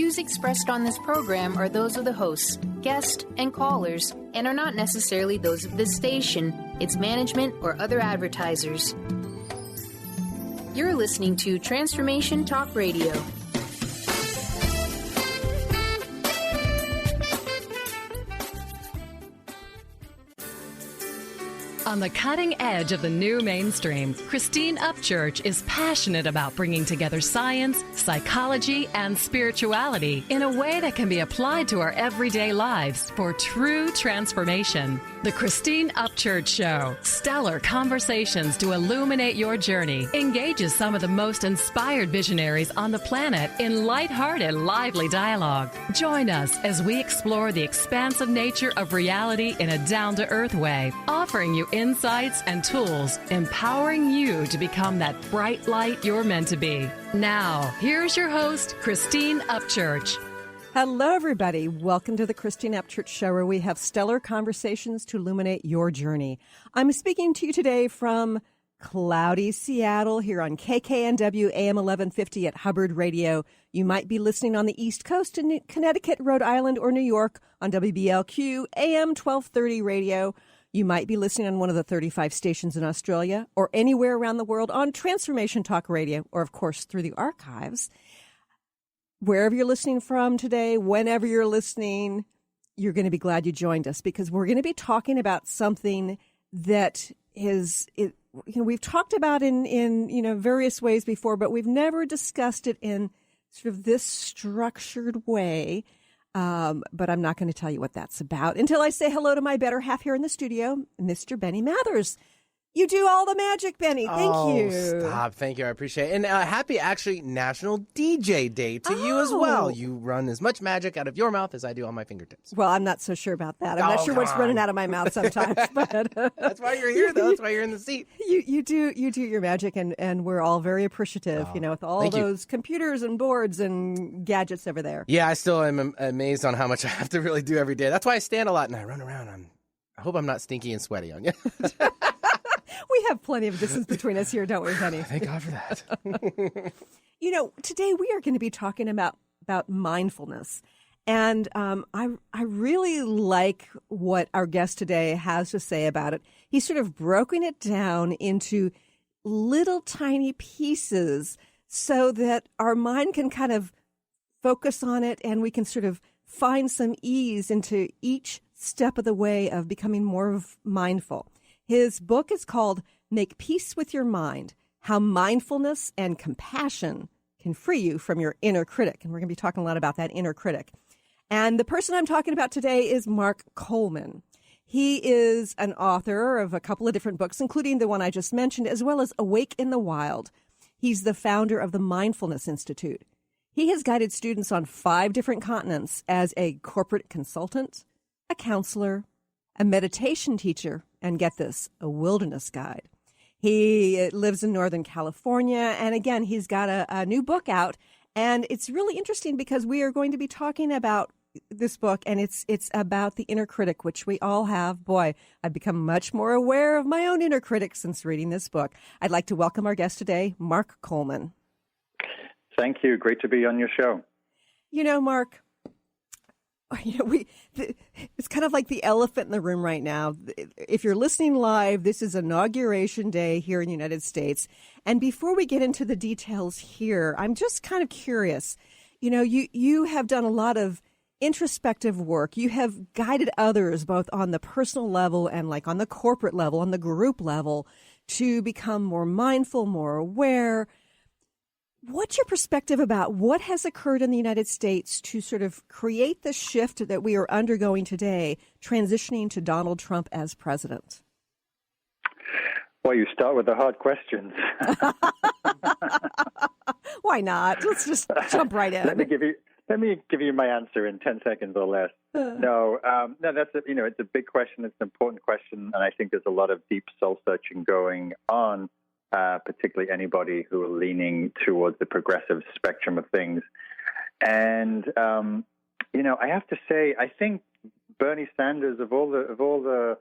views expressed on this program are those of the hosts, guests, and callers, and are not necessarily those of this station, its management, or other advertisers. You're listening to Transformation Talk Radio. On the cutting edge of the new mainstream, Christine Upchurch is passionate about bringing together science, psychology, and spirituality in a way that can be applied to our everyday lives for true transformation. The Christine Upchurch Show, stellar conversations to illuminate your journey, engages some of the most inspired visionaries on the planet in lighthearted, lively dialogue. Join us as we explore the expansive nature of reality in a down-to-earth way, offering you insights and tools, empowering you to become that bright light you're meant to be. Now, here's your host, Christine Upchurch. Hello, everybody. Welcome to the Christine Upchurch Show, where we have stellar conversations to illuminate your journey. I'm speaking to you today from cloudy Seattle here on KKNW AM 1150 at Hubbard Radio. You might be listening on the East Coast in Connecticut, Rhode Island, or New York on WBLQ AM 1230 Radio. You might be listening on one of the 35 stations in Australia or anywhere around the world on Transformation Talk Radio, or, of course, through the archives. Wherever you're listening from today, whenever you're listening, you're going to be glad you joined us, because we're going to be talking about something that we've talked about in various ways before, but we've never discussed it in sort of this structured way. But I'm not going to tell you what that's about until I say hello to my better half here in the studio, Mr. Benny Mathers. You do all the magic, Benny. Thank you. Stop. Thank you. I appreciate it. And happy, actually, National DJ Day to you as well. You run as much magic out of your mouth as I do on my fingertips. Well, I'm not so sure about that. I'm not sure what's running out of my mouth sometimes. But that's why you're here, though. That's why you're in the seat. You do your magic, and we're all very appreciative, with all those computers and boards and gadgets over there. Yeah, I still am amazed on how much I have to really do every day. That's why I stand a lot and I run around. I hope I'm not stinky and sweaty on you. We have plenty of distance between us here, don't we, Benny? Thank God for that. Today we are going to be talking about mindfulness. And I really like what our guest today has to say about it. He's sort of broken it down into little tiny pieces so that our mind can kind of focus on it, and we can sort of find some ease into each step of the way of becoming more mindful. His book is called Make Peace with Your Mind, How Mindfulness and Compassion Can Free You from Your Inner Critic. And we're going to be talking a lot about that inner critic. And the person I'm talking about today is Mark Coleman. He is an author of a couple of different books, including the one I just mentioned, as well as Awake in the Wild. He's the founder of the Mindfulness Institute. He has guided students on 5 different continents as a corporate consultant, a counselor, a meditation teacher, and get this, a wilderness guide. He lives in Northern California, and again, he's got a new book out, and it's really interesting because we are going to be talking about this book, and it's about the inner critic, which we all have. Boy, I've become much more aware of my own inner critic since reading this book. I'd like to welcome our guest today, Mark Coleman. Thank you. Great to be on your show. Mark, it's kind of like the elephant in the room right now. If you're listening live, this is Inauguration Day here in the United States. And before we get into the details here, I'm just kind of curious. You have done a lot of introspective work. You have guided others both on the personal level and like on the corporate level, on the group level, to become more mindful, more aware. What's your perspective about what has occurred in the United States to sort of create the shift that we are undergoing today, transitioning to Donald Trump as president? Well, you start with the hard questions. Why not? Let's just jump right in. Let me give you my answer in 10 seconds or less. No, that's it's a big question. It's an important question, and I think there's a lot of deep soul searching going on. Particularly anybody who are leaning towards the progressive spectrum of things. And, I have to say, I think Bernie Sanders, of all the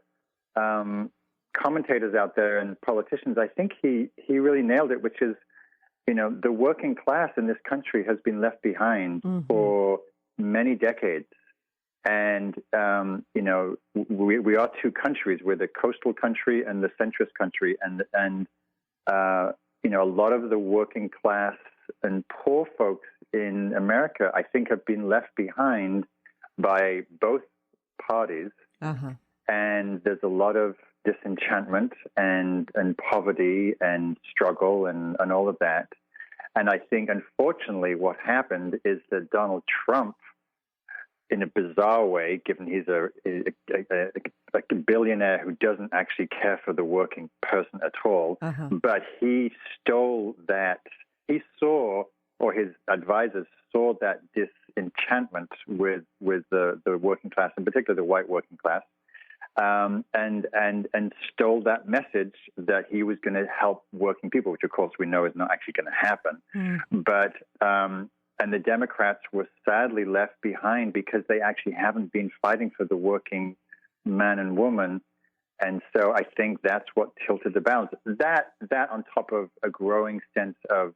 commentators out there and politicians, I think he really nailed it, which is, the working class in this country has been left behind for many decades. And, we are two countries. We're the coastal country and the centrist country. And a lot of the working class and poor folks in America, I think, have been left behind by both parties. And there's a lot of disenchantment and poverty and struggle and all of that. And I think, unfortunately, what happened is that Donald Trump, in a bizarre way, given he's a billionaire who doesn't actually care for the working person at all, but he stole that. He saw, or his advisors saw, that disenchantment with the working class, in particular the white working class, and stole that message that he was going to help working people, which of course we know is not actually going to happen. But and the Democrats were sadly left behind because they actually haven't been fighting for the working man and woman. And so I think that's what tilted the balance. That on top of a growing sense of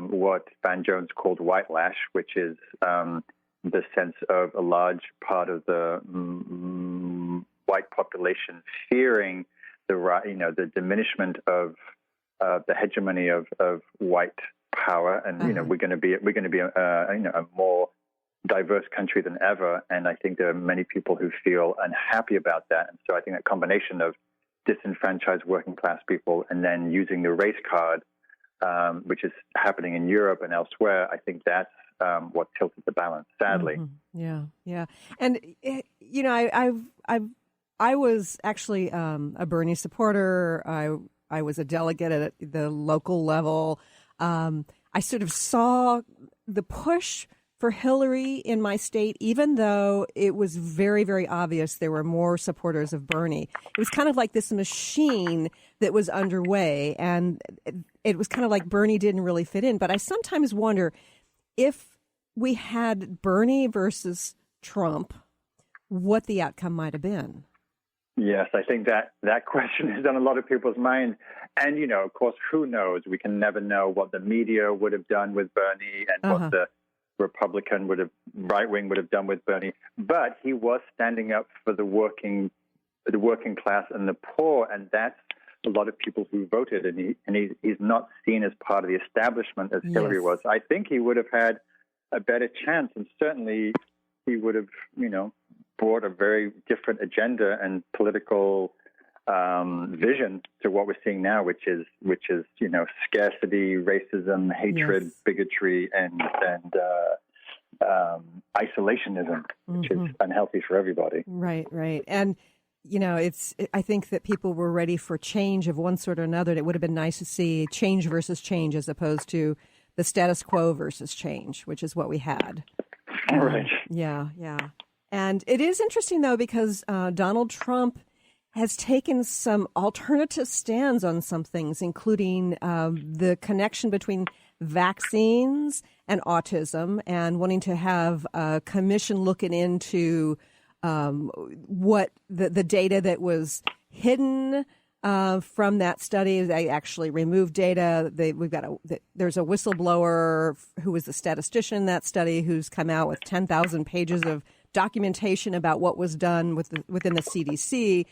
what Van Jones called whitelash, which is the sense of a large part of the white population fearing the diminishment of the hegemony of white power, and we're going to be a more diverse country than ever. And I think there are many people who feel unhappy about that. And so I think that combination of disenfranchised working class people and then using the race card, which is happening in Europe and elsewhere, I think that's what tilted the balance, sadly. Yeah. And I was actually a Bernie supporter. I was a delegate at the local level. I sort of saw the push for Hillary in my state, even though it was very, very obvious there were more supporters of Bernie. It was kind of like this machine that was underway, and it was kind of like Bernie didn't really fit in. But I sometimes wonder if we had Bernie versus Trump, what the outcome might have been. Yes, I think that question is on a lot of people's minds. And, of course, who knows? We can never know what the media would have done with Bernie and what the right wing would have done with Bernie. But he was standing up for the working class and the poor, and that's a lot of people who voted. And he's not seen as part of the establishment as Hillary was. I think he would have had a better chance, and certainly he would have, brought a very different agenda and political vision to what we're seeing now, which is scarcity, racism, hatred, bigotry, and isolationism, which is unhealthy for everybody. Right. And I think that people were ready for change of one sort or another. It would have been nice to see change versus change as opposed to the status quo versus change, which is what we had. Right. Yeah. And it is interesting, though, because Donald Trump has taken some alternative stands on some things, including the connection between vaccines and autism, and wanting to have a commission looking into what the data that was hidden from that study. They actually removed data. There's a whistleblower who was the statistician in that study who's come out with 10,000 pages of documentation about what was done within the CDC,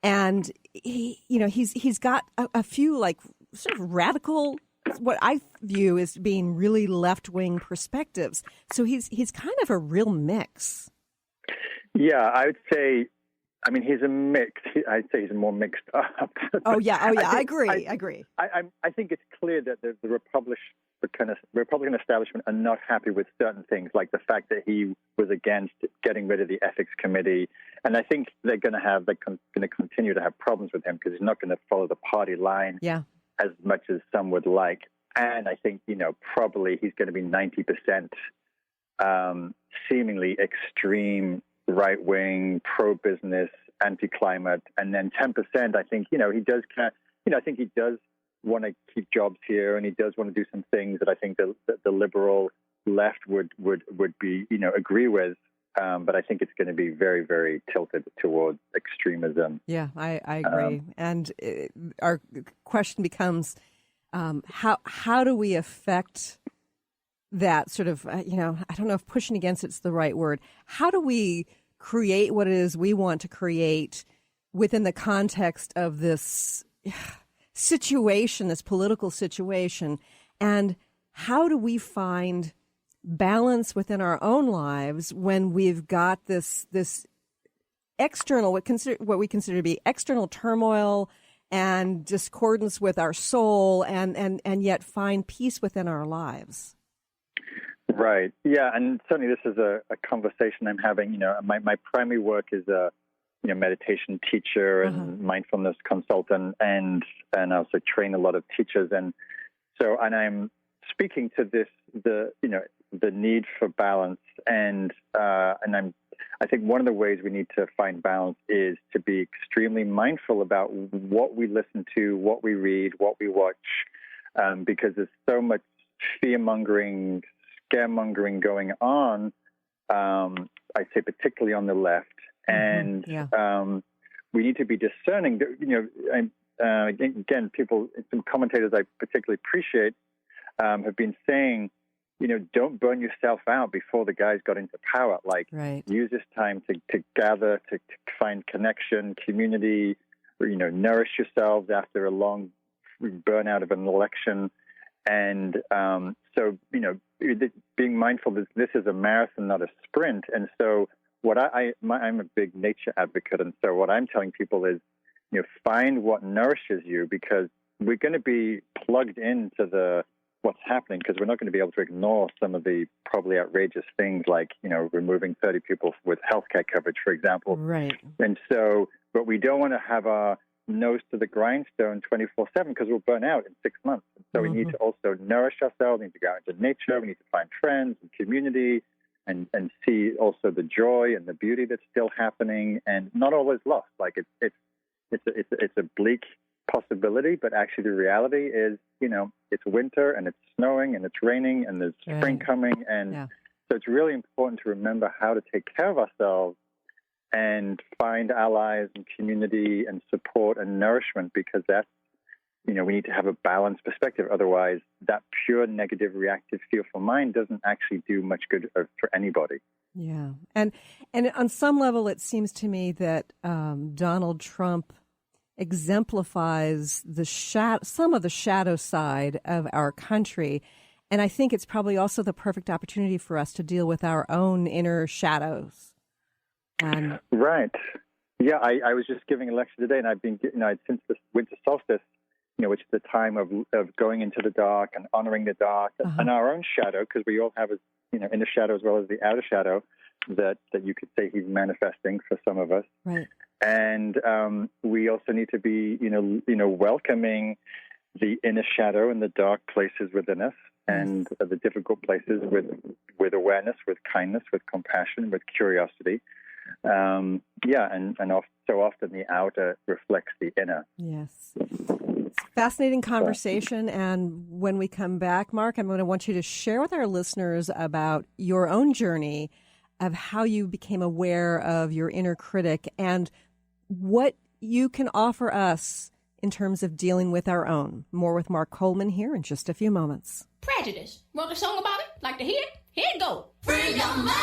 and he's got a few like sort of radical, what I view as being really left-wing perspectives. So he's kind of a real mix. Yeah, I would say. I mean, he's a mix. I'd say he's more mixed up. Oh yeah. I agree. I think it's clear that the Republican establishment are not happy with certain things, like the fact that he was against getting rid of the ethics committee, and I think they're going to continue to have problems with him because he's not going to follow the party line as much as some would like. And I think probably he's going to be 90% seemingly extreme right wing, pro business, anti climate, and then 10%. I think he does I think he does want to keep jobs here, and he does want to do some things that I think the liberal left would be agree with. But I think it's going to be very, very tilted towards extremism. Yeah, I agree. And our question becomes, how do we affect that sort of, I don't know if pushing against it's the right word. How do we create what it is we want to create within the context of this situation, this political situation? And how do we find balance within our own lives when we've got this external, what we consider to be external turmoil and discordance with our soul, and yet find peace within our lives? Right. Yeah, and certainly this is a conversation I'm having. My primary work is a meditation teacher and mindfulness consultant, and also train a lot of teachers, and I'm speaking to this the need for balance, and I think one of the ways we need to find balance is to be extremely mindful about what we listen to, what we read, what we watch, because there's so much fear-mongering, scaremongering going on, I'd say particularly on the left. And we need to be discerning. Again, some commentators I particularly appreciate have been saying, don't burn yourself out before the guys got into power. Use this time to gather, to find connection, community, nourish yourselves after a long burnout of an election. And being mindful that this is a marathon, not a sprint. And so I'm a big nature advocate. And so what I'm telling people is, find what nourishes you, because we're going to be plugged into what's happening, because we're not going to be able to ignore some of the probably outrageous things like, removing 30 people with healthcare coverage, for example. Right. And so, but we don't want to have our nose to the grindstone 24/7, because we'll burn out in 6 months. And so we need to also nourish ourselves. We need to go into nature. We need to find friends and community, and see also the joy and the beauty that's still happening, and not always lost. It's a bleak possibility, but actually the reality is, it's winter and it's snowing and it's raining and there's spring coming. And so it's really important to remember how to take care of ourselves and find allies and community and support and nourishment, because that's, we need to have a balanced perspective. Otherwise, that pure negative reactive fearful mind doesn't actually do much good for anybody. Yeah. And on some level, it seems to me that Donald Trump exemplifies some of the shadow side of our country. And I think it's probably also the perfect opportunity for us to deal with our own inner shadows. Right. Yeah, I was just giving a lecture today, and I've been, since the winter solstice, which is the time of going into the dark and honoring the dark and our own shadow, because we all have inner shadow as well as the outer shadow that you could say he's manifesting for some of us. Right. And we also need to be, welcoming the inner shadow and the dark places within us, and the difficult places with awareness, with kindness, with compassion, with curiosity. So often the outer reflects the inner. Yes. Fascinating conversation. And when we come back, Mark, I'm going to want you to share with our listeners about your own journey of how you became aware of your inner critic and what you can offer us in terms of dealing with our own. More with Mark Coleman here in just a few moments. Prejudice. Want a song about it? Like to hear it? Here it goes. Free your mind.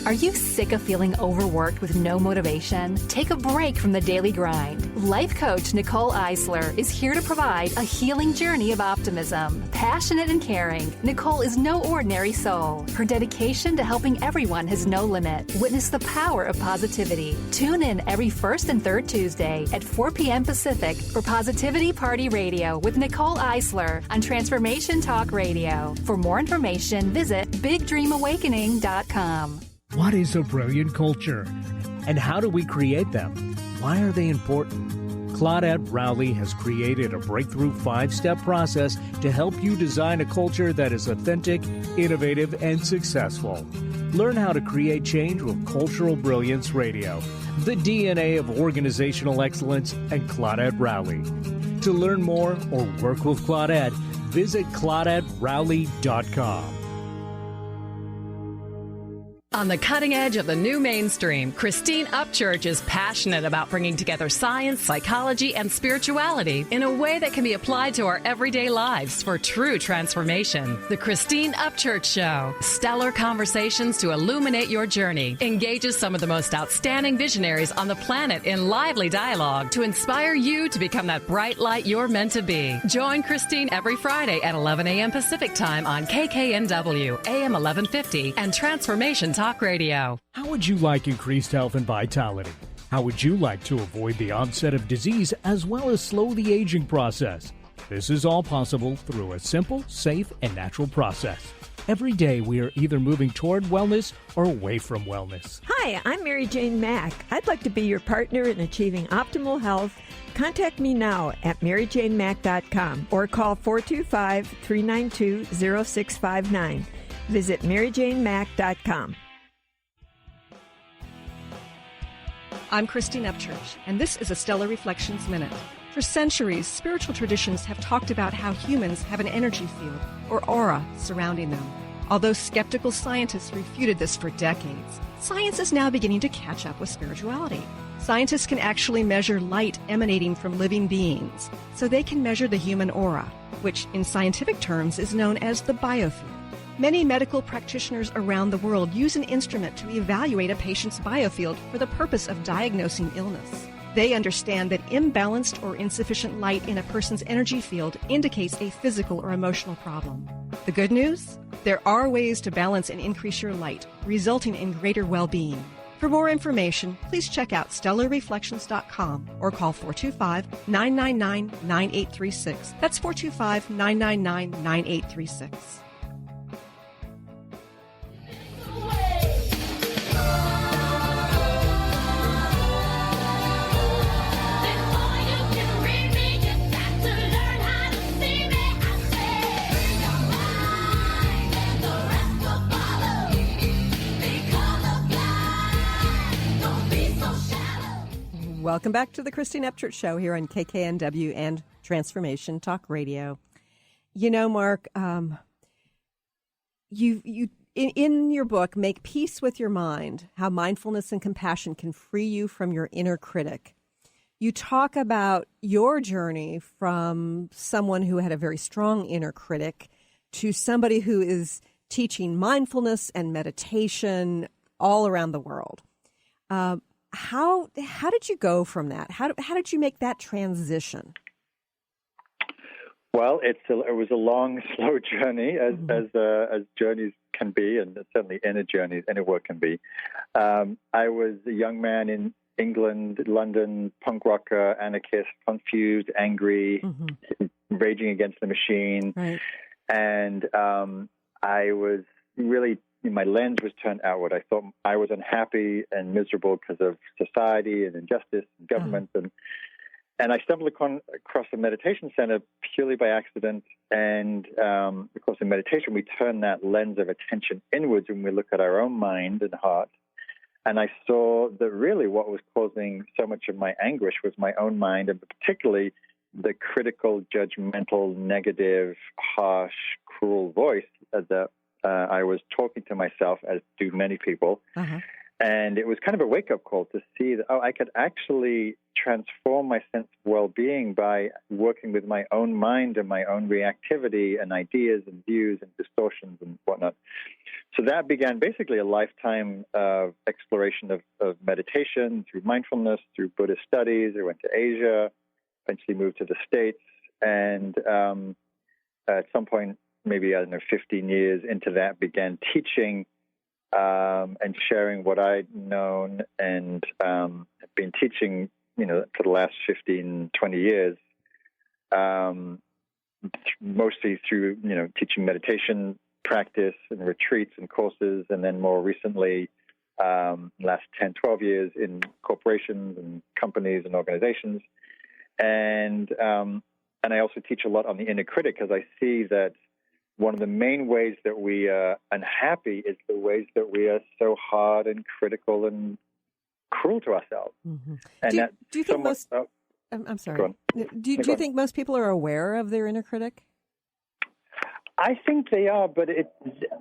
Are you sick of feeling overworked with no motivation? Take a break from the daily grind. Life coach Nicole Eisler is here to provide a healing journey of optimism. Passionate and caring, Nicole is no ordinary soul. Her dedication to helping everyone has no limit. Witness the power of positivity. Tune in every first and third Tuesday at 4 p.m. Pacific for Positivity Party Radio with Nicole Eisler on Transformation Talk Radio. For more information, visit BigDreamAwakening.com. What is a brilliant culture? And how do we create them? Why are they important? Claudette Rowley has created a breakthrough 5-step process to help you design a culture that is authentic, innovative, and successful. Learn how to create change with Cultural Brilliance Radio, the DNA of organizational excellence, and Claudette Rowley. To learn more or work with Claudette, visit ClaudetteRowley.com. On the cutting edge of the new mainstream, Christine Upchurch is passionate about bringing together science, psychology, and spirituality in a way that can be applied to our everyday lives for true transformation. The Christine Upchurch Show, stellar conversations to illuminate your journey, engages some of the most outstanding visionaries on the planet in lively dialogue to inspire you to become that bright light you're meant to be. Join Christine every Friday at 11 a.m. Pacific Time on KKNW, AM 1150, and Transformation Talk Radio. How would you like increased health and vitality? How would you like to avoid the onset of disease as well as slow the aging process? This is all possible through a simple, safe, and natural process. Every day we are either moving toward wellness or away from wellness. Hi, I'm Mary Jane Mack. I'd like to be your partner in achieving optimal health. Contact me now at maryjanemack.com or call 425-392-0659. Visit maryjanemack.com. I'm Christine Upchurch, and this is a Stellar Reflections Minute. For centuries, spiritual traditions have talked about how humans have an energy field, or aura, surrounding them. Although skeptical scientists refuted this for decades, science is now beginning to catch up with spirituality. Scientists can actually measure light emanating from living beings, so they can measure the human aura, which in scientific terms is known as the biofield. Many medical practitioners around the world use an instrument to evaluate a patient's biofield for the purpose of diagnosing illness. They understand that imbalanced or insufficient light in a person's energy field indicates a physical or emotional problem. The good news? There are ways to balance and increase your light, resulting in greater well-being. For more information, please check out stellarreflections.com or call 425-999-9836. That's 425-999-9836. Welcome back to the Christine Upchurch Show here on KKNW and Transformation Talk Radio. You know, Mark, you in your book, Make Peace with Your Mind, How Mindfulness and Compassion Can Free You from Your Inner Critic. You talk about your journey from someone who had a very strong inner critic to somebody who is teaching mindfulness and meditation all around the world. How did you go from that? How did you make that transition? Well, it was a long, slow journey, as journeys can be, and certainly inner journeys, inner work can be. I was a young man in England, London, punk rocker, anarchist, confused, angry, raging against the machine, right. And I was really. My lens was turned outward. I thought I was unhappy and miserable because of society and injustice and government. And I stumbled across a meditation center purely by accident. And, of course, in meditation, we turn that lens of attention inwards when we look at our own mind and heart. And I saw that really what was causing so much of my anguish was my own mind, and particularly the critical, judgmental, negative, harsh, cruel voice that I was talking to myself, as do many people, and it was kind of a wake-up call to see that, I could actually transform my sense of well-being by working with my own mind and my own reactivity and ideas and views and distortions and whatnot. So that began basically a lifetime of exploration of meditation through mindfulness, through Buddhist studies. I went to Asia, eventually moved to the States, and at some point, maybe, 15 years into that, began teaching and sharing what I'd known, and have been teaching, for the last 15, 20 years, mostly through, teaching meditation practice and retreats and courses, and then more recently, last 10, 12 years in corporations and companies and organizations. And I also teach a lot on the inner critic because I see that one of the main ways that we are unhappy is the ways that we are so hard and critical and cruel to ourselves. Mm-hmm. And do you think most? I'm sorry. Do you think most people are aware of their inner critic? I think they are, but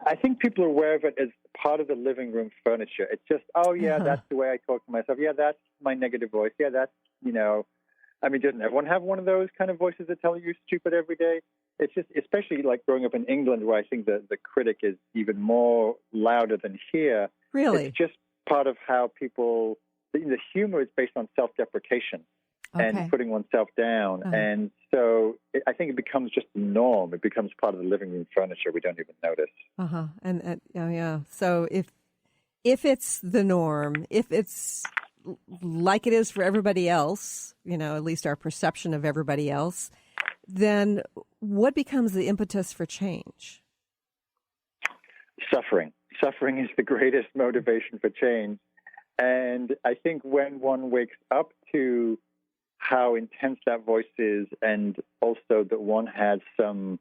I think people are aware of it as part of the living room furniture. It's just, oh, yeah, that's the way I talk to myself. Yeah, that's my negative voice. Yeah, that's, I mean, doesn't everyone have one of those kind of voices that tell you you're stupid every day? It's just, especially like growing up in England, where I think the critic is even more louder than here. Really? It's just part of how people, the humor is based on self-deprecation. Okay. And putting oneself down. And so I think it becomes just the norm. It becomes part of the living room furniture. We don't even notice. And yeah. So if it's the norm, if it's like it is for everybody else, at least our perception of everybody else, then what becomes the impetus for change? Suffering. Suffering is the greatest motivation for change. And I think when one wakes up to how intense that voice is, and also that one has some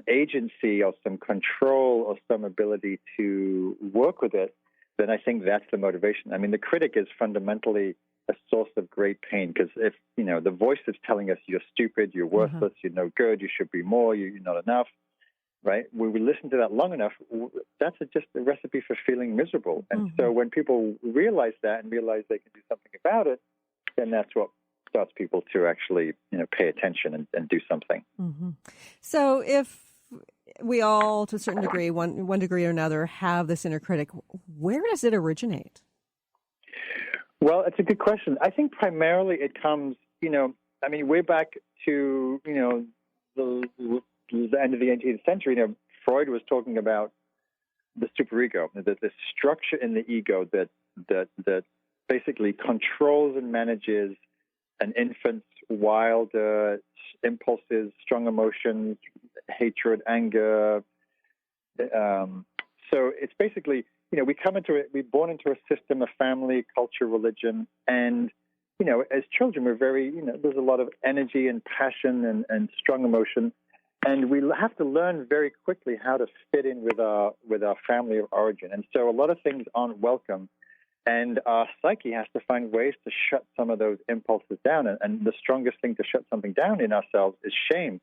agency or some control or some ability to work with it, then I think that's the motivation. I mean, the critic is fundamentally a source of great pain, because if, the voice is telling us you're stupid, you're worthless, you're no good, you should be more, you're not enough, right? When we listen to that long enough, that's just a recipe for feeling miserable. And so when people realize that and realize they can do something about it, then that's what starts people to actually, pay attention and do something. Mm-hmm. So if we all, to a certain degree, one degree or another, have this inner critic, where does it originate? Well, it's a good question. I think primarily it comes, way back to, the end of the 18th century. Freud was talking about the superego, the structure in the ego that basically controls and manages an infant's wild impulses, strong emotions, hatred, anger. So it's basically, we come into it, we're born into a system of family, culture, religion, and, as children, we're very, there's a lot of energy and passion and strong emotion, and we have to learn very quickly how to fit in with our family of origin. And so a lot of things aren't welcome. And our psyche has to find ways to shut some of those impulses down. And the strongest thing to shut something down in ourselves is shame.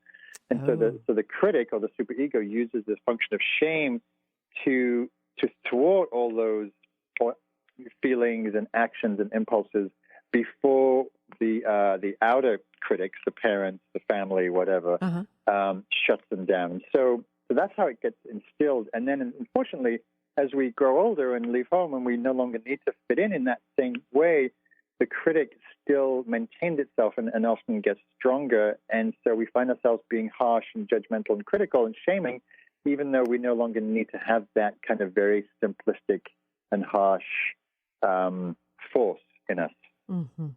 And so the critic or the superego uses this function of shame to thwart all those feelings and actions and impulses before the outer critics, the parents, the family, whatever, shuts them down. So that's how it gets instilled. And then, unfortunately, as we grow older and leave home and we no longer need to fit in that same way, the critic still maintains itself and often gets stronger. And so we find ourselves being harsh and judgmental and critical and shaming, even though we no longer need to have that kind of very simplistic and harsh force in us. Mm-hmm.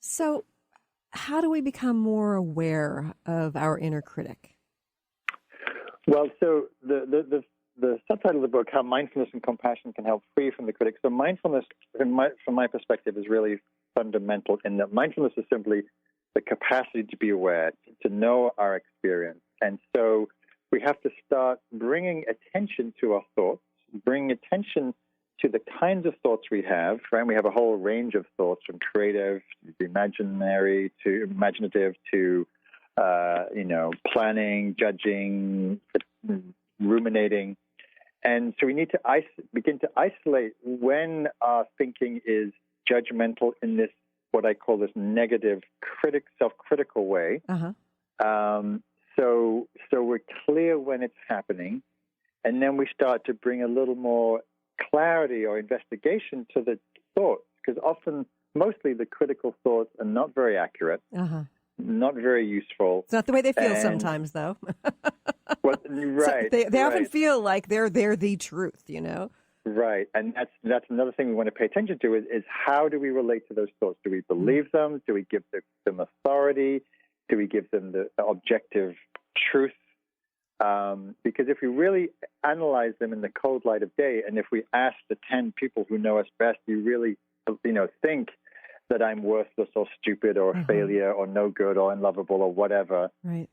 So how do we become more aware of our inner critic? Well, so the subtitle of the book, How Mindfulness and Compassion Can Help Free from the Critic. So mindfulness, from my perspective, is really fundamental in that mindfulness is simply the capacity to be aware, to know our experience. And so we have to start bringing attention to our thoughts, bring attention to the kinds of thoughts we have, right? We have a whole range of thoughts, from creative, to imaginative, to planning, judging, ruminating. And so we need to begin to isolate when our thinking is judgmental in this, what I call this negative, self-critical way. So we're clear when it's happening, and then we start to bring a little more clarity or investigation to the thoughts, because mostly the critical thoughts are not very accurate, not very useful. It's not the way they feel sometimes, though. Right. So they often feel like they're the truth, Right, and that's another thing we want to pay attention to is how do we relate to those thoughts? Do we believe them? Do we give them authority? Do we give them the objective truth? Because if we really analyze them in the cold light of day, and if we ask the 10 people who know us best, you really, think that I'm worthless or stupid or a failure or no good or unlovable or whatever. Right.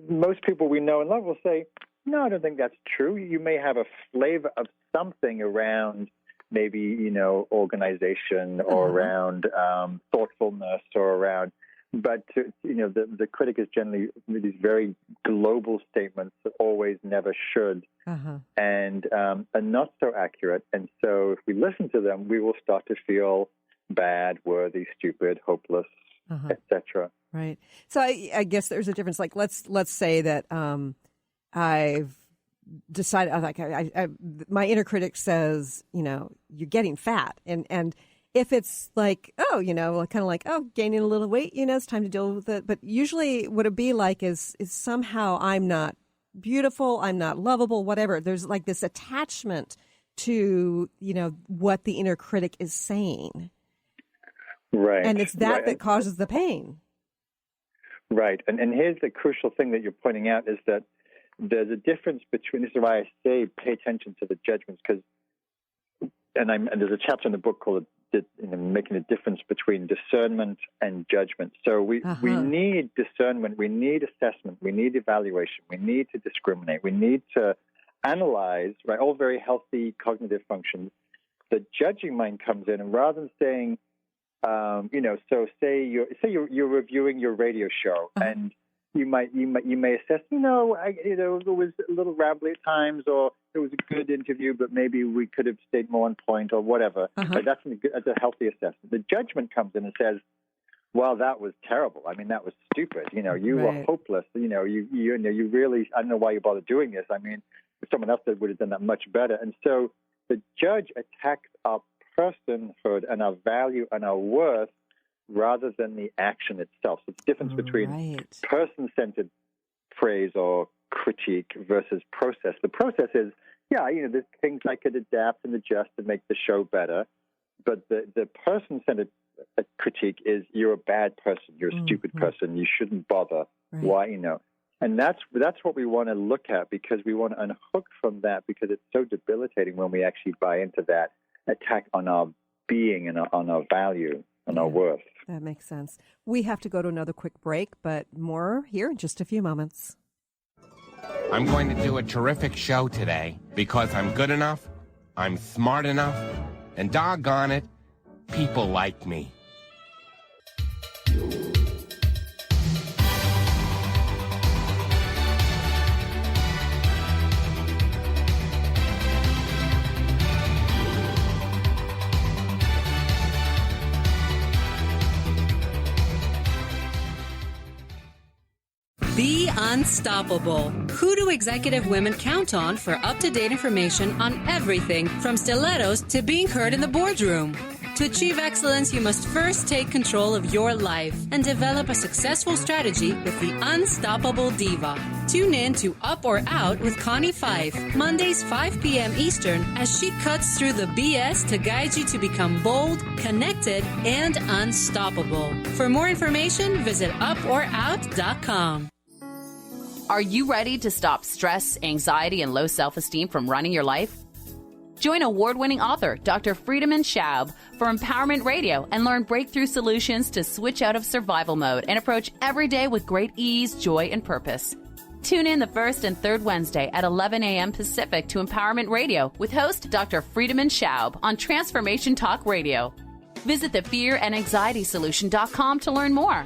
Most people we know and love will say, no, I don't think that's true. You may have a flavor of something around maybe, organization or around thoughtfulness or around, but, the critic is generally these very global statements that always, never, should, and are not so accurate. And so if we listen to them, we will start to feel bad, worthy, stupid, hopeless, etc. Right. So I guess there's a difference. Like let's say that I've decided, my inner critic says, you're getting fat, and if it's like, kind of like, gaining a little weight, it's time to deal with it. But usually, what it'd be like is somehow I'm not beautiful, I'm not lovable, whatever. There's like this attachment to what the inner critic is saying. Right. And it's that causes the pain. Right. And here's the crucial thing that you're pointing out is that there's a difference between, this is why I say pay attention to the judgments, because, and there's a chapter in the book called Making a Difference Between Discernment and Judgment. So we need discernment, we need assessment, we need evaluation, we need to discriminate, we need to analyze, right, all very healthy cognitive functions. The judging mind comes in, and rather than saying, so say you're reviewing your radio show, and you may assess, it was a little rambly at times, or it was a good interview, but maybe we could have stayed more on point, or whatever. But that's a healthy assessment. The judgment comes in and says, well, that was terrible. I mean, that was stupid. You were hopeless. You really, I don't know why you bothered doing this. I mean, if someone else would have done that much better. And so the judge attacks our personhood and our value and our worth rather than the action itself. So it's the difference between person-centered praise or critique versus process. The process is, there's things I could adapt and adjust and make the show better. But the person-centered critique is, you're a bad person, you're a stupid person, you shouldn't bother. Why, And that's what we want to look at, because we want to unhook from that, because it's so debilitating when we actually buy into that attack on our being and on our value and our worth. That makes sense. We have to go to another quick break, but more here in just a few moments. I'm going to do a terrific show today because I'm good enough, I'm smart enough, and doggone it, people like me. Be unstoppable. Who do executive women count on for up-to-date information on everything from stilettos to being heard in the boardroom? To achieve excellence, you must first take control of your life and develop a successful strategy with the Unstoppable Diva. Tune in to Up or Out with Connie Fife, Mondays 5 p.m. Eastern, as she cuts through the BS to guide you to become bold, connected, and unstoppable. For more information, visit uporout.com. Are you ready to stop stress, anxiety, and low self-esteem from running your life? Join award-winning author Dr. Friedemann Schaub for Empowerment Radio and learn breakthrough solutions to switch out of survival mode and approach every day with great ease, joy, and purpose. Tune in the first and third Wednesday at 11 a.m. Pacific to Empowerment Radio with host Dr. Friedemann Schaub on Transformation Talk Radio. Visit thefearandanxietysolution.com to learn more.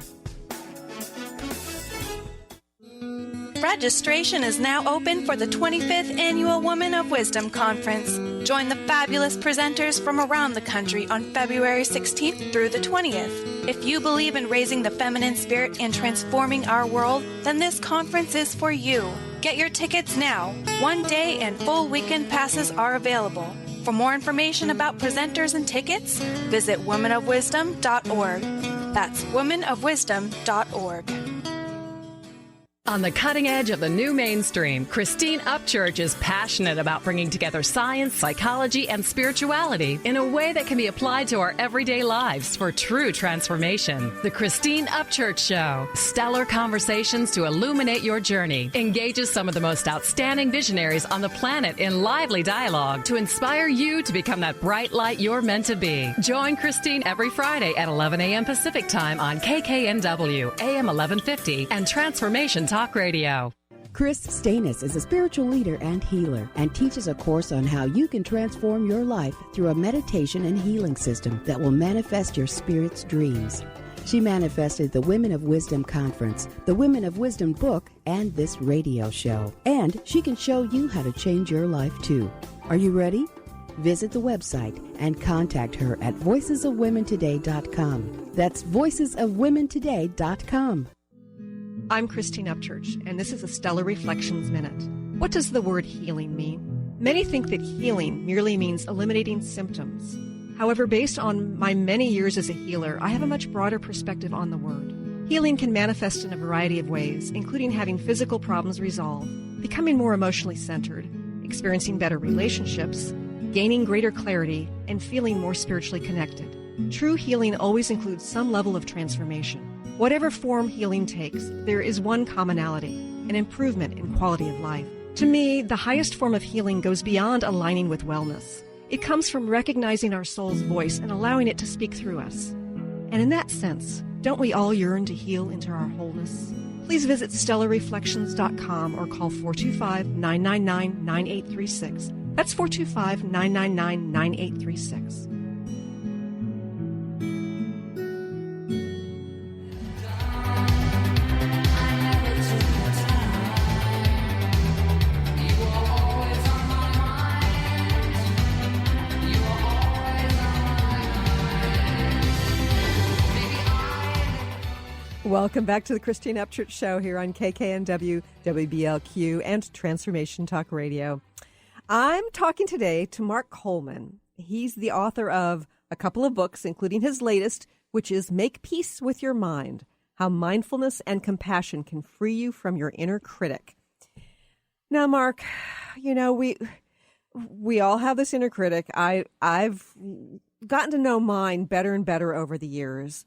Registration is now open for the 25th Annual Woman of Wisdom Conference. Join the fabulous presenters from around the country on February 16th through the 20th. If you believe in raising the feminine spirit and transforming our world, then this conference is for you. Get your tickets now. One-day and full weekend passes are available. For more information about presenters and tickets, visit womanofwisdom.org. That's womanofwisdom.org. On the cutting edge of the new mainstream, Christine Upchurch is passionate about bringing together science, psychology, and spirituality in a way that can be applied to our everyday lives for true transformation. The Christine Upchurch Show, stellar conversations to illuminate your journey, engages some of the most outstanding visionaries on the planet in lively dialogue to inspire you to become that bright light you're meant to be. Join Christine every Friday at 11 a.m. Pacific Time on KKNW, AM 1150, and Transformation Talk Radio. Chris Stanis is a spiritual leader and healer and teaches a course on how you can transform your life through a meditation and healing system that will manifest your spirit's dreams. She manifested the Women of Wisdom Conference, the Women of Wisdom book, and this radio show. And she can show you how to change your life too. Are you ready? Visit the website and contact her at voicesofwomentoday.com. That's voicesofwomentoday.com. I'm Christine Upchurch, and this is a Stellar Reflections Minute. What does the word healing mean? Many think that healing merely means eliminating symptoms. However, based on my many years as a healer, I have a much broader perspective on the word. Healing can manifest in a variety of ways, including having physical problems resolved, becoming more emotionally centered, experiencing better relationships, gaining greater clarity, and feeling more spiritually connected. True healing always includes some level of transformation. Whatever form healing takes, there is one commonality, an improvement in quality of life. To me, the highest form of healing goes beyond aligning with wellness. It comes from recognizing our soul's voice and allowing it to speak through us. And in that sense, don't we all yearn to heal into our wholeness? Please visit stellarreflections.com or call 425-999-9836. That's 425-999-9836. Welcome back to the Christine Upchurch Show here on KKNW, WBLQ, and Transformation Talk Radio. I'm talking today to Mark Coleman. He's the author of a couple of books, including his latest, which is Make Peace with Your Mind, How Mindfulness and Compassion Can Free You from Your Inner Critic. Now, Mark, you know, we all have this inner critic. I've gotten to know mine better and better over the years.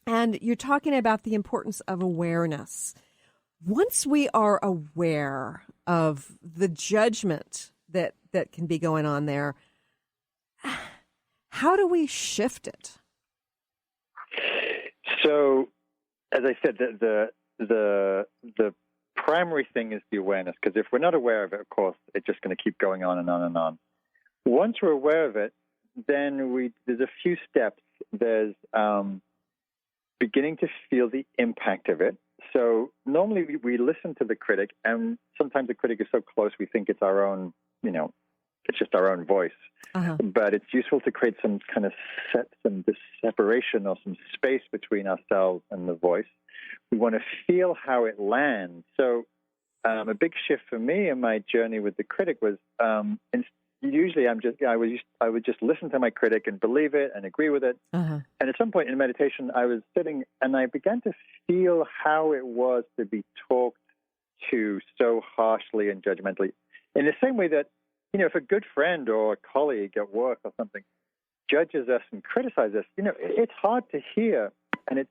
And you're talking about the importance of awareness. Once we are aware of the judgment that can be going on there, how do we shift it? So, as I said, the primary thing is the awareness, because if we're not aware of it, of course, it's just going to keep going on and on and on. Once we're aware of it, then there's a few steps. There's beginning to feel the impact of it. So normally we listen to the critic, and sometimes the critic is so close we think it's our own, it's just our own voice. Uh-huh. But it's useful to create some kind of separation or some space between ourselves and the voice. We want to feel how it lands. So a big shift for me in my journey with the critic was usually I would just listen to my critic and believe it and agree with it. Uh-huh. And at some point in meditation, I was sitting and I began to feel how it was to be talked to so harshly and judgmentally. In the same way that, if a good friend or a colleague at work or something judges us and criticizes us, it's hard to hear and it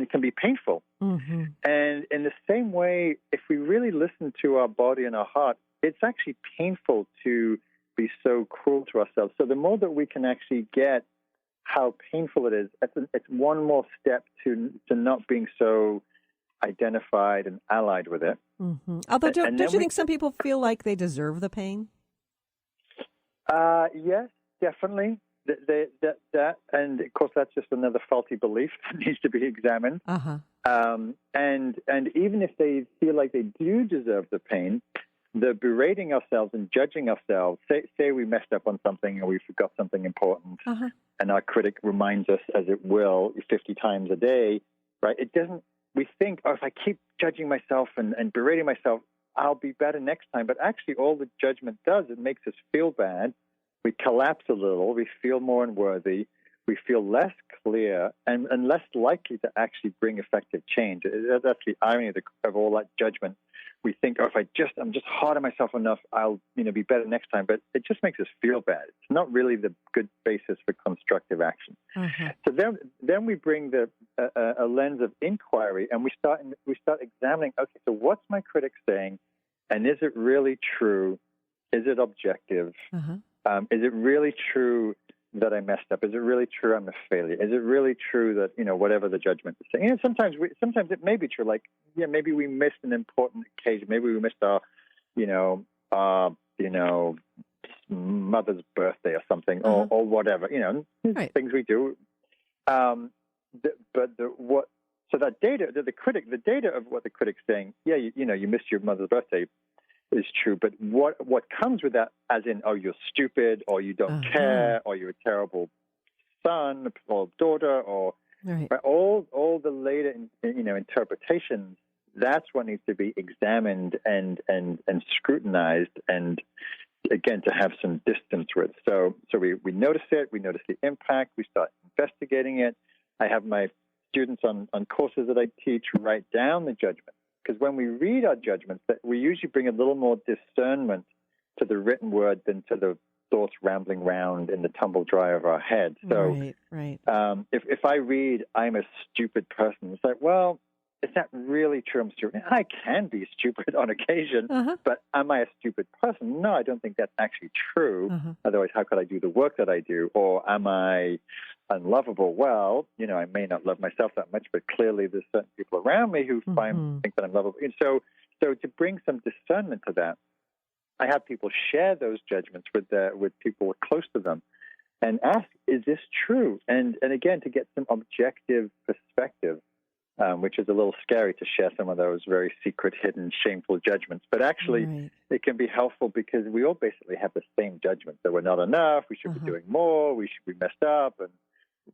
can be painful. Mm-hmm. And in the same way, if we really listen to our body and our heart, it's actually painful to be so cruel to ourselves. So the more that we can actually get how painful it is, it's one more step to not being so identified and allied with it. Mm-hmm. Although, don't you think some people feel like they deserve the pain? Yes, definitely. That, and of course, that's just another faulty belief that needs to be examined. Uh-huh. And even if they feel like they do deserve the pain, the berating ourselves and judging ourselves, say we messed up on something or we forgot something important, uh-huh. and our critic reminds us, as it will, 50 times a day, right? It doesn't, we think, if I keep judging myself and berating myself, I'll be better next time. But actually, all the judgment does, it makes us feel bad. We collapse a little. We feel more unworthy. we feel less clear and less likely to actually bring effective change. That's the irony of all that judgment. We think, if I'm just hard on myself enough, I'll be better next time. But it just makes us feel bad. It's not really the good basis for constructive action. Mm-hmm. So then we bring a lens of inquiry, and we start examining. Okay, so what's my critic saying, and is it really true? Is it objective? Uh-huh. Is it really true that I messed up? Is it really true I'm a failure? Is it really true that, whatever the judgment is saying? Sometimes it may be true. Like, maybe we missed an important occasion. Maybe we missed our mother's birthday or something, or whatever, right. Things we do. So that data, the data of what the critic's saying, you missed your mother's birthday, is true, but what comes with that, as in, oh, you're stupid, or you don't care, or you're a terrible son or daughter, or right. all the later interpretations, that's what needs to be examined and scrutinized, and again to have some distance with. So we notice it, we notice the impact, we start investigating it. I have my students on courses that I teach write down the judgment. Because when we read our judgments, we usually bring a little more discernment to the written word than to the thoughts rambling around in the tumble dryer of our head. So right. If I read, I'm a stupid person, it's like, well, is that really true? I'm stupid. I can be stupid on occasion, but am I a stupid person? No, I don't think that's actually true. Otherwise, how could I do the work that I do? Or am I unlovable? Well, I may not love myself that much, but clearly there's certain people around me who think that I'm lovable. And so to bring some discernment to that, I have people share those judgments with people close to them and ask, is this true? And again, to get some objective perspective, which is a little scary to share some of those very secret, hidden, shameful judgments. But actually, it can be helpful because we all basically have the same judgment, that we're not enough, we should be doing more, we messed up, and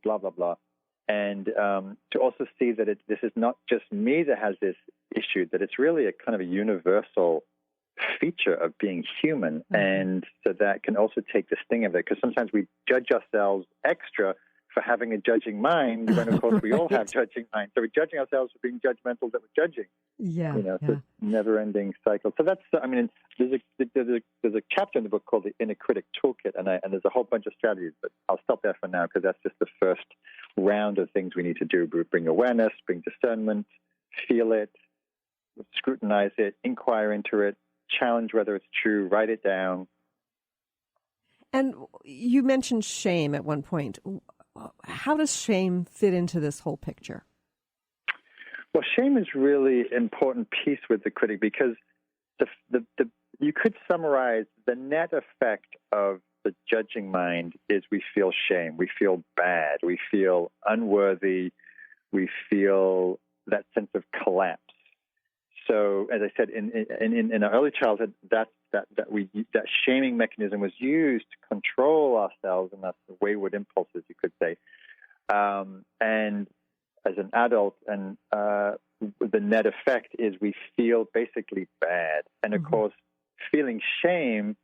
blah, blah, blah. And to also see that this is not just me that has this issue, that it's really a kind of a universal feature of being human. And so that can also take the sting of it, because sometimes we judge ourselves extra for having a judging mind, when of course we all have judging minds. So we're judging ourselves for being judgmental that we're judging. It's a never-ending cycle. So that's, there's a chapter in the book called the Inner Critic Toolkit, and there's a whole bunch of strategies, but I'll stop there for now because that's just the first round of things we need to do. Bring awareness, bring discernment, feel it, scrutinize it, inquire into it, challenge whether it's true, write it down. And you mentioned shame at one point. How does shame fit into this whole picture? Well, shame is really an important piece with the critic, because you could summarize the net effect of the judging mind is we feel shame, we feel bad, we feel unworthy, we feel that sense of collapse. So, as I said, in our early childhood, that shaming mechanism was used to control ourselves, and that's the wayward impulses, you could say. And as an adult, and the net effect is we feel basically bad. And of course, feeling shame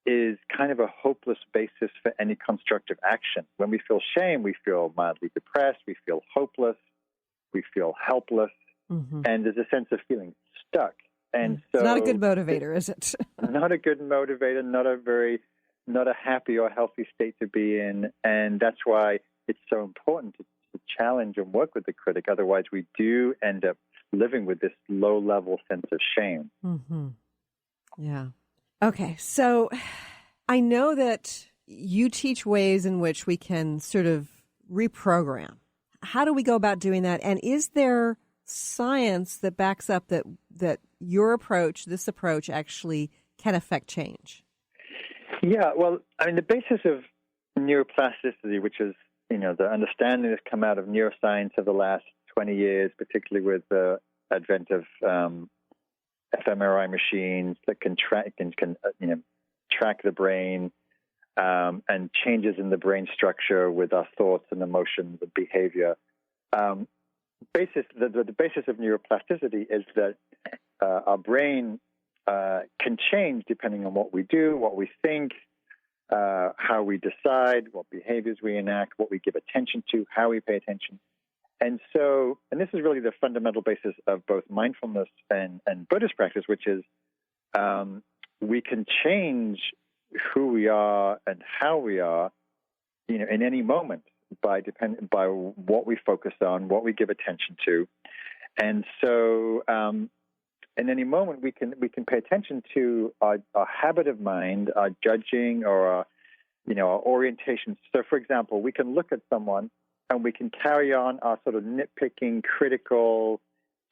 is kind of a hopeless basis for any constructive action. When we feel shame, we feel mildly depressed, we feel hopeless, we feel helpless, and there's a sense of feeling stuck. And so it's not a good motivator, is it? Not a good motivator, not a happy or healthy state to be in. And that's why it's so important to challenge and work with the critic. Otherwise, we do end up living with this low-level sense of shame. Yeah. Okay, so I know that you teach ways in which we can sort of reprogram. How do we go about doing that? And is there science that backs up that your approach, this approach, actually can affect change? Yeah, well, the basis of neuroplasticity, which is, the understanding that's come out of neuroscience over the last 20 years, particularly with the advent of fMRI machines that can track the brain, and changes in the brain structure with our thoughts and emotions and behavior. The basis of neuroplasticity is that our brain can change depending on what we do, what we think, how we decide, what behaviors we enact, what we give attention to, how we pay attention. And this is really the fundamental basis of both mindfulness and Buddhist practice, which is we can change who we are and how we are, in any moment by what we focus on, what we give attention to. And so in any moment we can pay attention to our habit of mind, our judging, or our orientation. So for example, we can look at someone and we can carry on our sort of nitpicking, critical,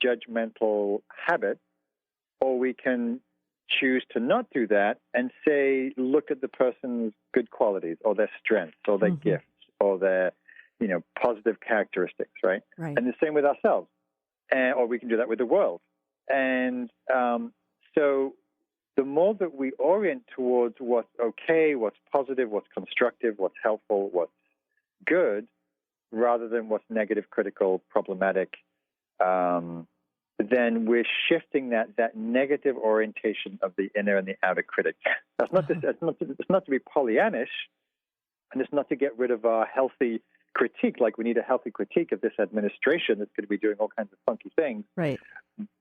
judgmental habit, or we can choose to not do that and say, look at the person's good qualities or their strengths or their gifts or their, positive characteristics, right? And the same with ourselves. Or we can do that with the world. And so the more that we orient towards what's okay, what's positive, what's constructive, what's helpful, what's good, rather than what's negative, critical, problematic, then we're shifting that negative orientation of the inner and the outer critic. That's not it's not to be Pollyannish, and it's not to get rid of our healthy critique, like we need a healthy critique of this administration that's going to be doing all kinds of funky things. Right.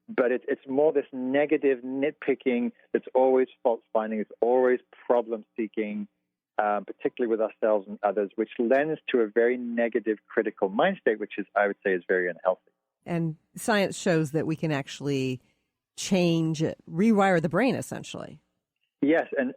But it's more this negative nitpicking that's always fault-finding, it's always problem-seeking, particularly with ourselves and others, which lends to a very negative, critical mind state, which I would say is very unhealthy. And science shows that we can actually rewire the brain, essentially. Yes, and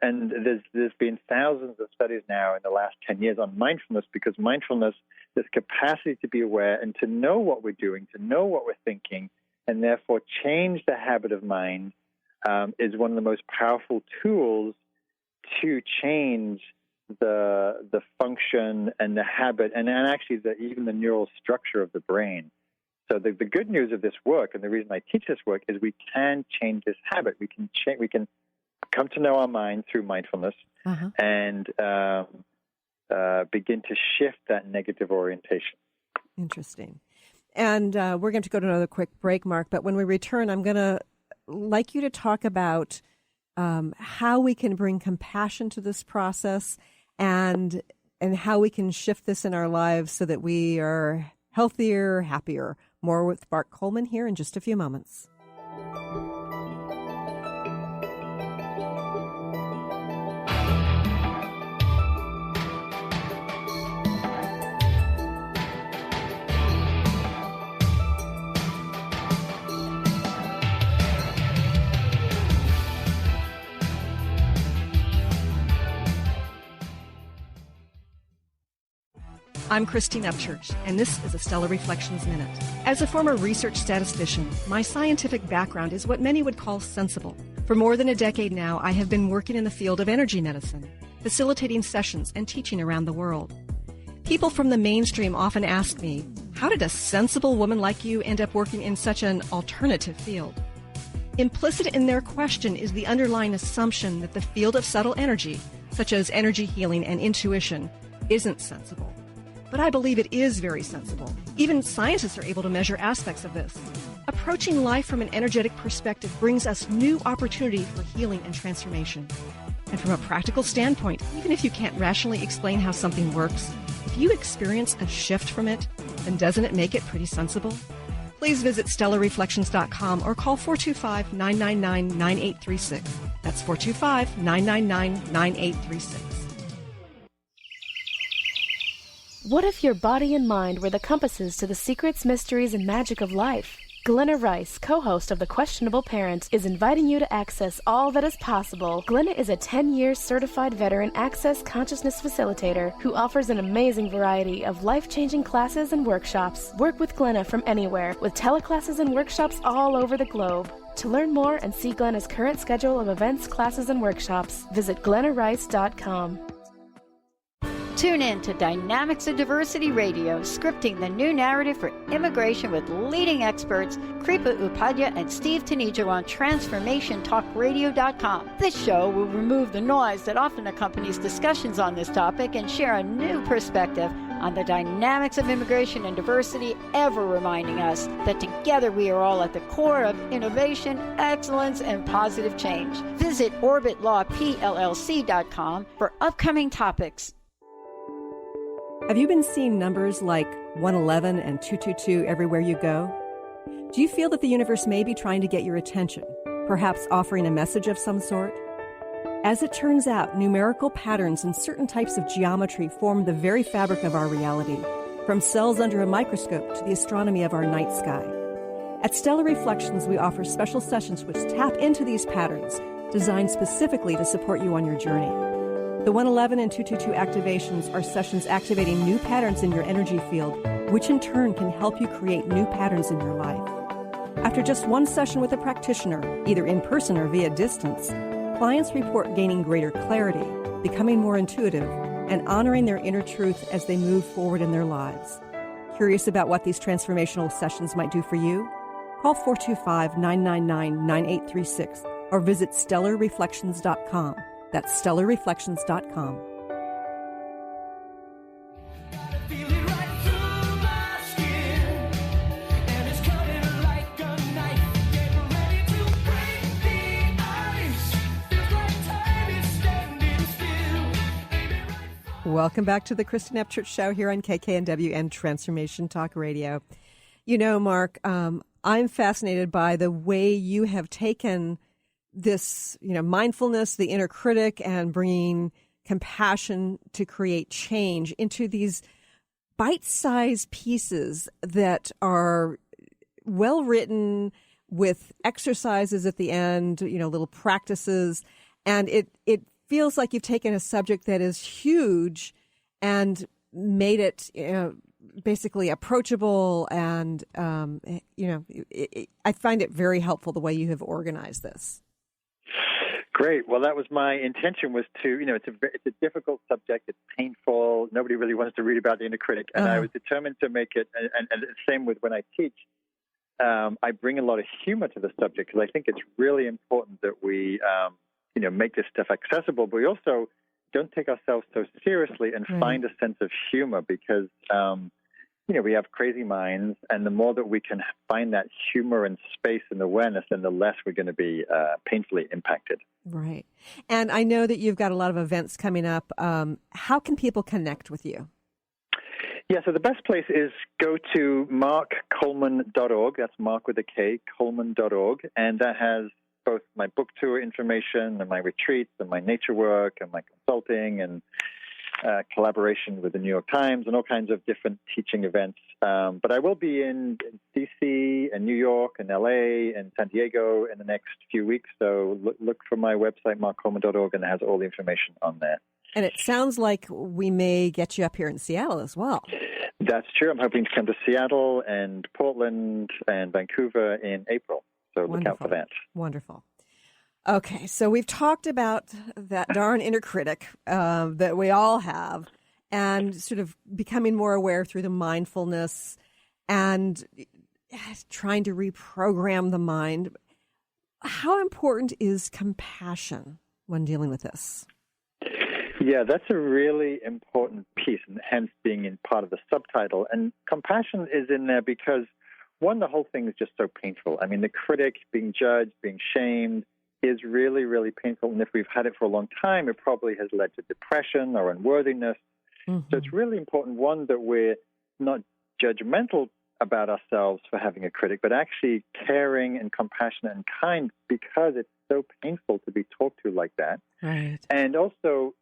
there's been thousands of studies now in the last 10 years on mindfulness, because mindfulness, this capacity to be aware and to know what we're doing, to know what we're thinking, and therefore change the habit of mind, is one of the most powerful tools to change the function and the habit, and actually even the neural structure of the brain. So the good news of this work, and the reason I teach this work, is we can change this habit. We can come to know our mind through mindfulness and begin to shift that negative orientation. Interesting. And we're going to go to another quick break, Mark, but when we return, I'm going to like you to talk about how we can bring compassion to this process and how we can shift this in our lives so that we are healthier, happier. More with Mark Coleman here in just a few moments. I'm Christine Upchurch, and this is a Stellar Reflections Minute. As a former research statistician, my scientific background is what many would call sensible. For more than a decade now, I have been working in the field of energy medicine, facilitating sessions and teaching around the world. People from the mainstream often ask me, how did a sensible woman like you end up working in such an alternative field? Implicit in their question is the underlying assumption that the field of subtle energy, such as energy healing and intuition, isn't sensible. But I believe it is very sensible. Even scientists are able to measure aspects of this. Approaching life from an energetic perspective brings us new opportunity for healing and transformation. And from a practical standpoint, even if you can't rationally explain how something works, if you experience a shift from it, then doesn't it make it pretty sensible? Please visit stellarreflections.com or call 425-999-9836. That's 425-999-9836. What if your body and mind were the compasses to the secrets, mysteries, and magic of life? Glenna Rice, co-host of The Questionable Parent, is inviting you to access all that is possible. Glenna is a 10-year certified veteran Access Consciousness facilitator who offers an amazing variety of life-changing classes and workshops. Work with Glenna from anywhere, with teleclasses and workshops all over the globe. To learn more and see Glenna's current schedule of events, classes, and workshops, visit glennarice.com. Tune in to Dynamics of Diversity Radio, scripting the new narrative for immigration with leading experts Kripa Upadhyaya and Steve Tanijo on TransformationTalkRadio.com. This show will remove the noise that often accompanies discussions on this topic and share a new perspective on the dynamics of immigration and diversity, ever reminding us that together we are all at the core of innovation, excellence, and positive change. Visit orbitlawpllc.com for upcoming topics. Have you been seeing numbers like 111 and 222 everywhere you go? Do you feel that the universe may be trying to get your attention, perhaps offering a message of some sort? As it turns out, numerical patterns and certain types of geometry form the very fabric of our reality, from cells under a microscope to the astronomy of our night sky. At Stellar Reflections, we offer special sessions which tap into these patterns, designed specifically to support you on your journey. The 111 and 222 activations are sessions activating new patterns in your energy field, which in turn can help you create new patterns in your life. After just one session with a practitioner, either in person or via distance, clients report gaining greater clarity, becoming more intuitive, and honoring their inner truth as they move forward in their lives. Curious about what these transformational sessions might do for you? Call 425-999-9836 or visit stellarreflections.com. That's stellarreflections.com. Welcome back to the Christine Upchurch Show here on KKNW and Transformation Talk Radio. You know, Mark, I'm fascinated by the way you have taken this, mindfulness, the inner critic, and bringing compassion to create change into these bite-sized pieces that are well written with exercises at the end, little practices, and it feels like you've taken a subject that is huge and made it, basically approachable. And, I find it very helpful the way you have organized this. Great. Well, that was my intention, was to, it's a difficult subject. It's painful. Nobody really wants to read about the inner critic. And I was determined to make it, and the same with when I teach, I bring a lot of humor to the subject because I think it's really important that we, make this stuff accessible, but we also don't take ourselves so seriously and find a sense of humor because, we have crazy minds, and the more that we can find that humor and space and awareness, then the less we're going to be painfully impacted. Right. And I know that you've got a lot of events coming up. How can people connect with you? Yeah, so the best place is go to markcoleman.org. That's Mark with a K, Coleman.org. And that has both my book tour information and my retreats and my nature work and my consulting and collaboration with the New York Times and all kinds of different teaching events. But I will be in D.C. and New York and L.A. and San Diego in the next few weeks. So look for my website, markcoleman.org, and it has all the information on there. And it sounds like we may get you up here in Seattle as well. That's true. I'm hoping to come to Seattle and Portland and Vancouver in April. So look out for that. Wonderful. Okay, so we've talked about that darn inner critic that we all have and sort of becoming more aware through the mindfulness and trying to reprogram the mind. How important is compassion when dealing with this? Yeah, that's a really important piece, and hence being in part of the subtitle. And compassion is in there because, one, the whole thing is just so painful. I mean, the critic being judged, being shamed, is really, really painful. And if we've had it for a long time, it probably has led to depression or unworthiness. Mm-hmm. So it's really important, one, that we're not judgmental about ourselves for having a critic, but actually caring and compassionate and kind, because it's so painful to be talked to like that. Right. And also,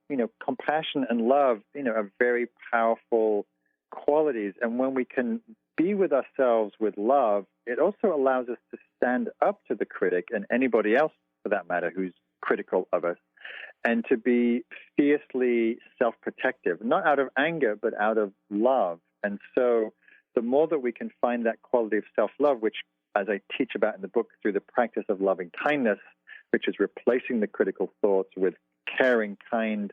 compassion and love, are very powerful qualities. And when we can be with ourselves with love, it also allows us to stand up to the critic and anybody else, for that matter, who's critical of us, and to be fiercely self-protective, not out of anger, but out of love. And so the more that we can find that quality of self-love, which, as I teach about in the book, through the practice of loving kindness, which is replacing the critical thoughts with caring, kind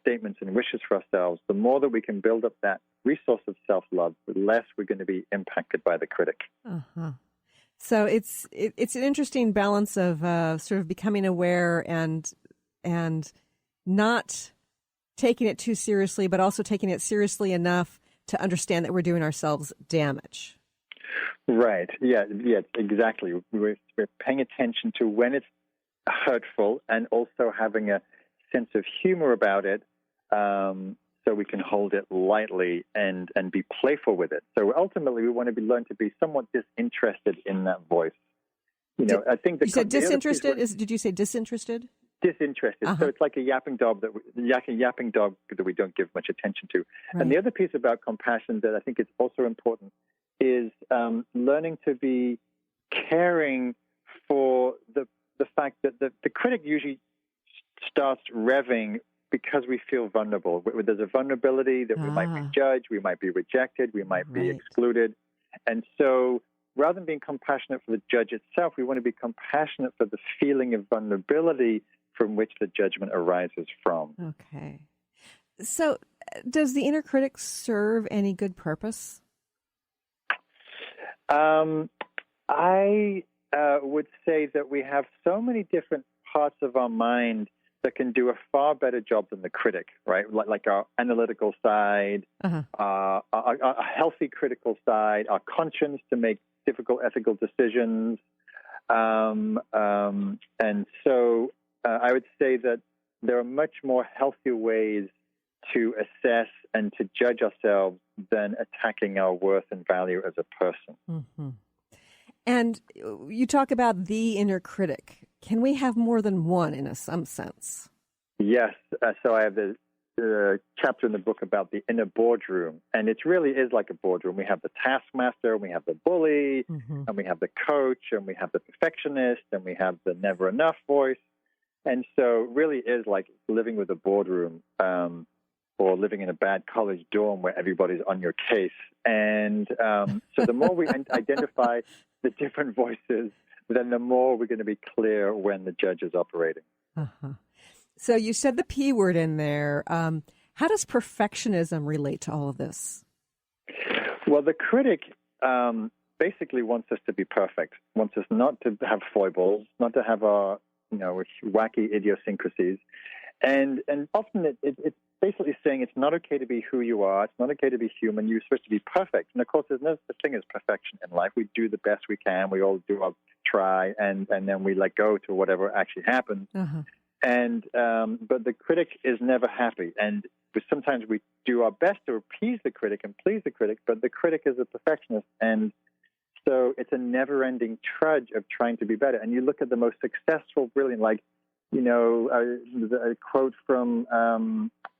statements and wishes for ourselves, the more that we can build up that resource of self-love, the less we're going to be impacted by the critic. Uh-huh. So it's an interesting balance of sort of becoming aware and not taking it too seriously, but also taking it seriously enough to understand that we're doing ourselves damage. Right. Yeah, exactly. We're paying attention to when it's hurtful and also having a sense of humor about it, so we can hold it lightly and be playful with it. So ultimately, we want to learn to be somewhat disinterested in that voice. I think you said disinterested. Did you say disinterested? Disinterested. So it's like a yapping dog that we don't give much attention to. Right. And the other piece about compassion that I think is also important is learning to be caring for the fact that the critic usually starts revving because we feel vulnerable. There's a vulnerability that we might be judged, we might be rejected, we might be excluded. And so rather than being compassionate for the judge itself, we want to be compassionate for the feeling of vulnerability from which the judgment arises from. Okay. So does the inner critic serve any good purpose? I would say that we have so many different parts of our mind that can do a far better job than the critic, right? Like our analytical side, our healthy critical side, our conscience to make difficult ethical decisions. And so I would say that there are much more healthier ways to assess and to judge ourselves than attacking our worth and value as a person. Mm-hmm. And you talk about the inner critic. Can we have more than one in some sense? Yes. So I have the chapter in the book about the inner boardroom, and it really is like a boardroom. We have the taskmaster, we have the bully, and we have the coach, and we have the perfectionist, and we have the never enough voice. And so it really is like living with a boardroom, or living in a bad college dorm where everybody's on your case. And so the more we identify the different voices, then the more we're going to be clear when the judge is operating. So you said the P word in there. How does perfectionism relate to all of this? Well, the critic basically wants us to be perfect, wants us not to have foibles, not to have our wacky idiosyncrasies. And often it's basically saying it's not okay to be who you are. It's not okay to be human. You're supposed to be perfect. And, of course, there's no such thing as perfection in life. We do the best we can. We all do our try, and then we let go to whatever actually happens. And but the critic is never happy. And sometimes we do our best to appease the critic and please the critic, but the critic is a perfectionist. And so it's a never-ending trudge of trying to be better. And you look at the most successful, brilliant, a quote from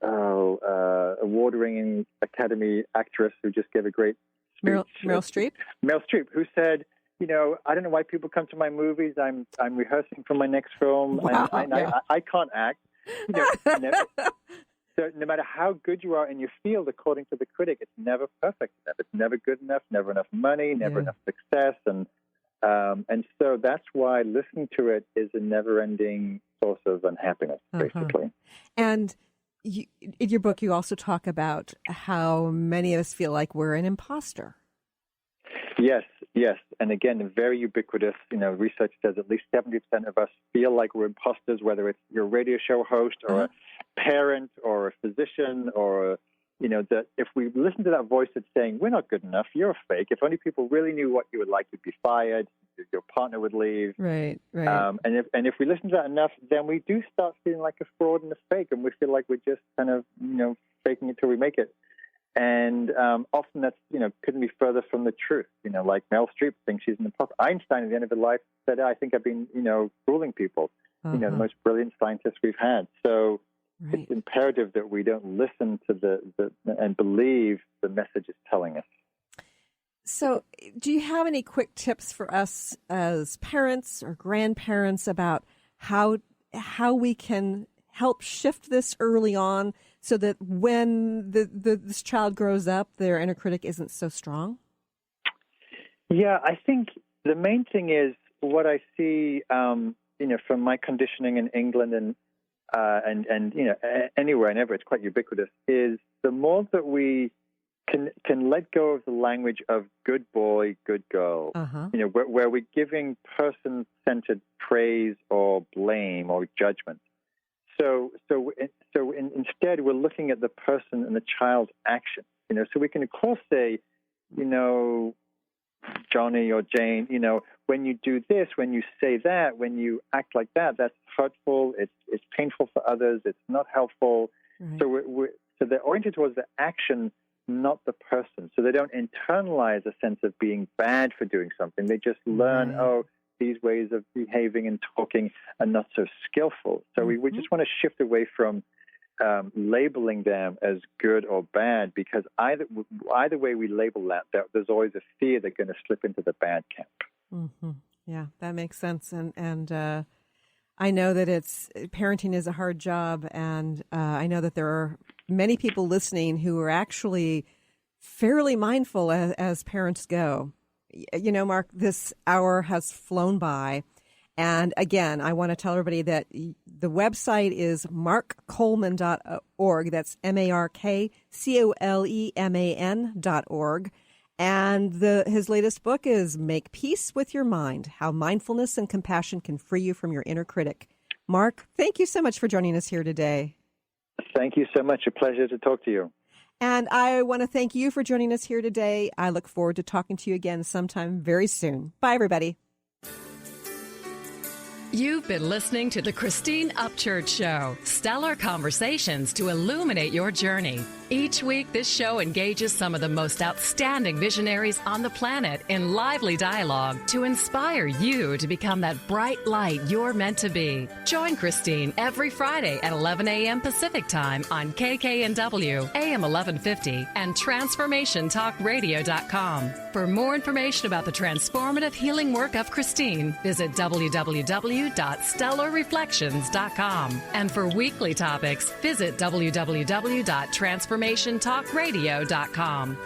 award-winning Academy actress who just gave a great speech. Meryl Streep? Meryl Streep, who said, I don't know why people come to my movies. I'm rehearsing for my next film. Wow, I can't act. So no matter how good you are in your field, according to the critic, it's never perfect enough. It's never good enough, never enough money, never enough success. And so that's why listening to it is a never-ending source of unhappiness, basically. And in your book, you also talk about how many of us feel like we're an imposter. Yes. And again, very ubiquitous. Research says at least 70% of us feel like we're imposters, whether it's your radio show host or a parent or a physician or, that if we listen to that voice that's saying, we're not good enough, you're a fake. If only people really knew what you would like, you'd be fired, your partner would leave. Right. And if we listen to that enough, then we do start feeling like a fraud and a fake, and we feel like we're just kind of, faking it till we make it. And often that's, couldn't be further from the truth. Like Meryl Streep thinks she's an imposter. Einstein, at the end of his life, said, I think I've been, fooling people. The most brilliant scientists we've had. So it's imperative that we don't listen to and believe the message is telling us. So do you have any quick tips for us as parents or grandparents about how we can help shift this early on so that when this child grows up, their inner critic isn't so strong? Yeah, I think the main thing is what I see, from my conditioning in England and anywhere and ever, it's quite ubiquitous, is the more that we can let go of the language of good boy, good girl, where we're giving person-centered praise or blame or judgment. So So instead, we're looking at the person and the child's action. So we can, of course, say, Johnny or Jane, when you do this, when you say that, when you act like that, that's hurtful. It's painful for others. It's not helpful. Right. So they're oriented towards the action, not the person. So they don't internalize a sense of being bad for doing something. They just learn, these ways of behaving and talking are not so skillful. So we just want to shift away from labeling them as good or bad, because either way we label that, there's always a fear they're going to slip into the bad camp. Mm-hmm. Yeah, that makes sense. And I know that parenting is a hard job, and I know that there are many people listening who are actually fairly mindful as parents go. Mark, this hour has flown by. And again, I want to tell everybody that the website is markcoleman.org. That's MarkColeman.org. And his latest book is Make Peace with Your Mind, How Mindfulness and Compassion Can Free You from Your Inner Critic. Mark, thank you so much for joining us here today. Thank you so much. A pleasure to talk to you. And I want to thank you for joining us here today. I look forward to talking to you again sometime very soon. Bye, everybody. You've been listening to the Christine Upchurch Show, stellar conversations to illuminate your journey. Each week, this show engages some of the most outstanding visionaries on the planet in lively dialogue to inspire you to become that bright light you're meant to be. Join Christine every Friday at 11 a.m. Pacific Time on KKNW, AM 1150, and TransformationTalkRadio.com. For more information about the transformative healing work of Christine, visit www.stellarreflections.com. And for weekly topics, visit www.transformationtalkradio.com.